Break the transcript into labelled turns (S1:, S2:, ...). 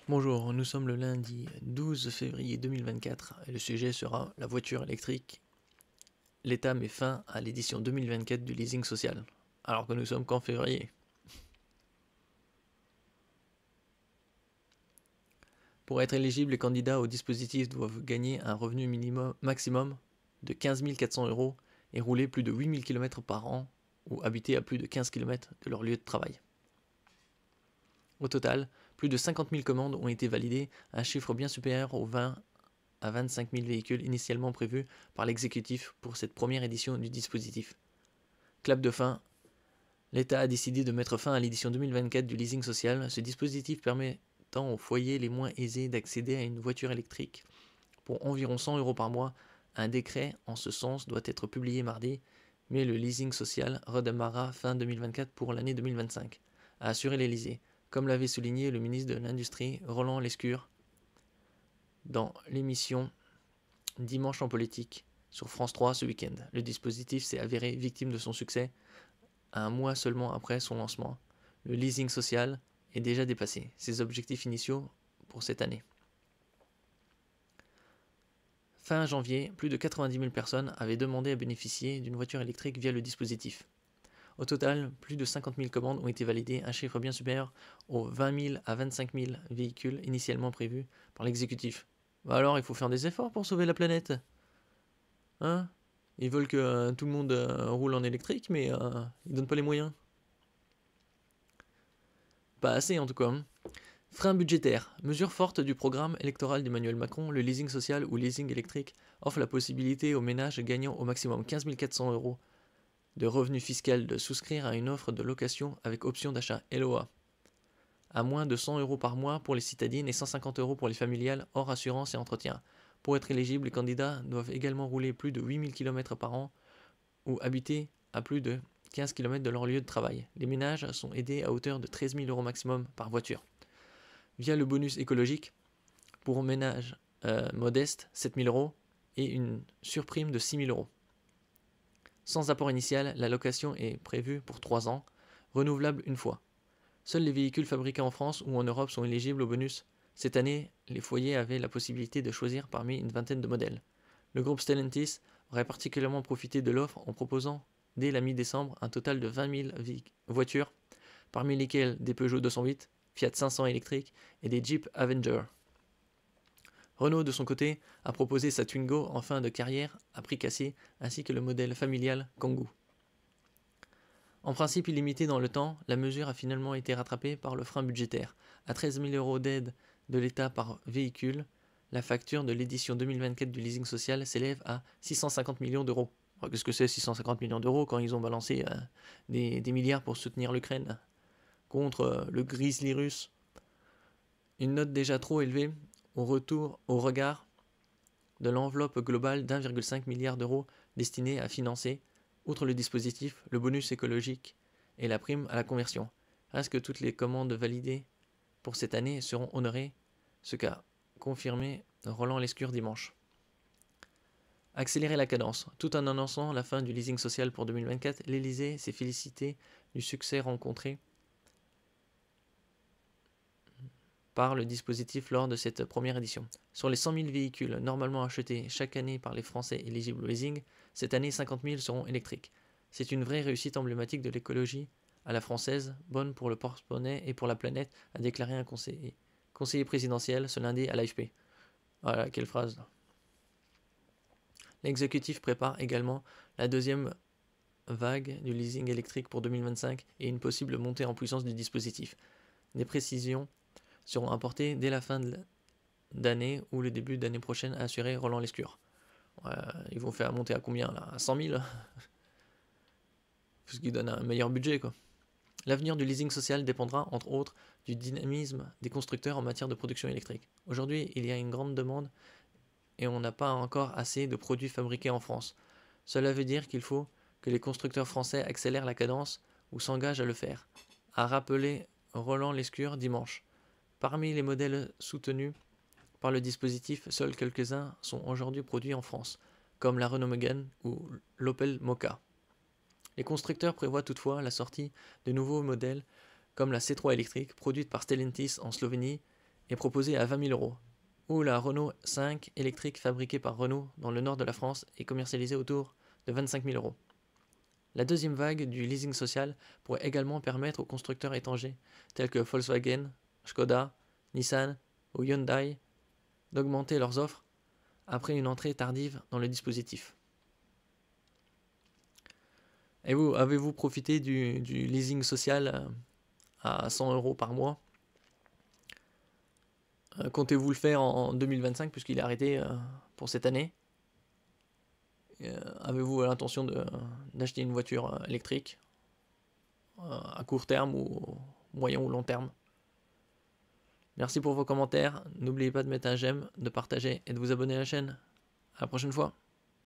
S1: Bonjour, nous sommes le lundi 12 février 2024 et le sujet sera la voiture électrique. L'État met fin à l'édition 2024 du leasing social, alors que nous sommes qu'en février. Pour être éligible, les candidats au dispositif doivent gagner un revenu maximum de 15 400 € et rouler plus de 8 000 km par an ou habiter à plus de 15 km de leur lieu de travail. Au total, plus de 50 000 commandes ont été validées, un chiffre bien supérieur aux 20 à 25 000 véhicules initialement prévus par l'exécutif pour cette première édition du dispositif. Clap de fin, l'État a décidé de mettre fin à l'édition 2024 du leasing social, ce dispositif permettant aux foyers les moins aisés d'accéder à une voiture électrique pour environ 100 € par mois. Un décret en ce sens doit être publié mardi, mais le leasing social redémarrera fin 2024 pour l'année 2025, a assuré l'Élysée, comme l'avait souligné le ministre de l'Industrie Roland Lescure dans l'émission Dimanche en politique sur France 3 ce week-end. Le dispositif s'est avéré victime de son succès. Un mois seulement après son lancement, le leasing social est déjà dépassé ses objectifs initiaux pour cette année. Fin janvier, plus de 90 000 personnes avaient demandé à bénéficier d'une voiture électrique via le dispositif. Au total, plus de 50 000 commandes ont été validées, un chiffre bien supérieur aux 20 000 à 25 000 véhicules initialement prévus par l'exécutif. Bah alors, il faut faire des efforts pour sauver la planète. Hein? Ils veulent que tout le monde roule en électrique, mais ils donnent pas les moyens. Pas assez en tout cas. Frein budgétaire. Mesure forte du programme électoral d'Emmanuel Macron, le leasing social ou leasing électrique offre la possibilité aux ménages gagnant au maximum 15 400 € de revenus fiscal de souscrire à une offre de location avec option d'achat LOA. À moins de 100 € par mois pour les citadines et 150 € pour les familiales hors assurance et entretien. Pour être éligibles, les candidats doivent également rouler plus de 8 000 km par an ou habiter à plus de 15 km de leur lieu de travail. Les ménages sont aidés à hauteur de 13 000 € maximum par voiture. Via le bonus écologique, pour ménages modestes, 7 000 € et une surprime de 6 000 €. Sans apport initial, la location est prévue pour 3 ans, renouvelable une fois. Seuls les véhicules fabriqués en France ou en Europe sont éligibles au bonus. Cette année, les foyers avaient la possibilité de choisir parmi une vingtaine de modèles. Le groupe Stellantis aurait particulièrement profité de l'offre en proposant, dès la mi-décembre, un total de 20 000 voitures, parmi lesquelles des Peugeot 208, Fiat 500 électriques et des Jeep Avenger. Renault, de son côté, a proposé sa Twingo en fin de carrière à prix cassé, ainsi que le modèle familial Kangoo. En principe illimité dans le temps, la mesure a finalement été rattrapée par le frein budgétaire. À 13 000 € d'aide de l'État par véhicule, la facture de l'édition 2024 du leasing social s'élève à 650 millions d'euros. Qu'est-ce que c'est 650 millions d'euros quand ils ont balancé des milliards pour soutenir l'Ukraine contre le grizzly russe? Une note déjà trop élevée au regard de l'enveloppe globale d'1,5 milliard d'euros destinée à financer, outre le dispositif, le bonus écologique et la prime à la conversion. Reste que toutes les commandes validées pour cette année seront honorées, ce qu'a confirmé Roland Lescure dimanche. Accélérer la cadence. Tout en annonçant la fin du leasing social pour 2024, l'Élysée s'est félicité du succès rencontré par le dispositif lors de cette première édition. Sur les 100 000 véhicules normalement achetés chaque année par les Français éligibles au leasing, cette année 50 000 seront électriques. C'est une vraie réussite emblématique de l'écologie à la française, bonne pour le porte-monnaie et pour la planète, a déclaré un conseiller présidentiel ce lundi à l'AFP. Voilà, quelle phrase. L'exécutif prépare également la deuxième vague du leasing électrique pour 2025 et une possible montée en puissance du dispositif. Des précisions seront apportées dès la fin d'année ou le début d'année prochaine, a assuré Roland Lescure. Ils vont faire monter à combien là? À 100 000? Ce qui donne un meilleur budget quoi. L'avenir du leasing social dépendra, entre autres, du dynamisme des constructeurs en matière de production électrique. Aujourd'hui, il y a une grande demande et on n'a pas encore assez de produits fabriqués en France. Cela veut dire qu'il faut que les constructeurs français accélèrent la cadence ou s'engagent à le faire, a rappelé Roland Lescure dimanche. Parmi les modèles soutenus par le dispositif, seuls quelques-uns sont aujourd'hui produits en France, comme la Renault Megane ou l'Opel Mokka. Les constructeurs prévoient toutefois la sortie de nouveaux modèles comme la C3 électrique, produite par Stellantis en Slovénie, est proposée à 20 000 euros, ou la Renault 5 électrique fabriquée par Renault dans le nord de la France est commercialisée autour de 25 000 euros. La deuxième vague du leasing social pourrait également permettre aux constructeurs étrangers, tels que Volkswagen, Skoda, Nissan ou Hyundai, d'augmenter leurs offres après une entrée tardive dans le dispositif. Et vous, avez-vous profité du leasing social à 100 euros par mois? Comptez-vous le faire en 2025 puisqu'il est arrêté pour cette année? Avez-vous l'intention d'acheter une voiture électrique à court terme ou moyen ou long terme? Merci pour vos commentaires. N'oubliez pas de mettre un j'aime, de partager et de vous abonner à la chaîne. À la prochaine fois.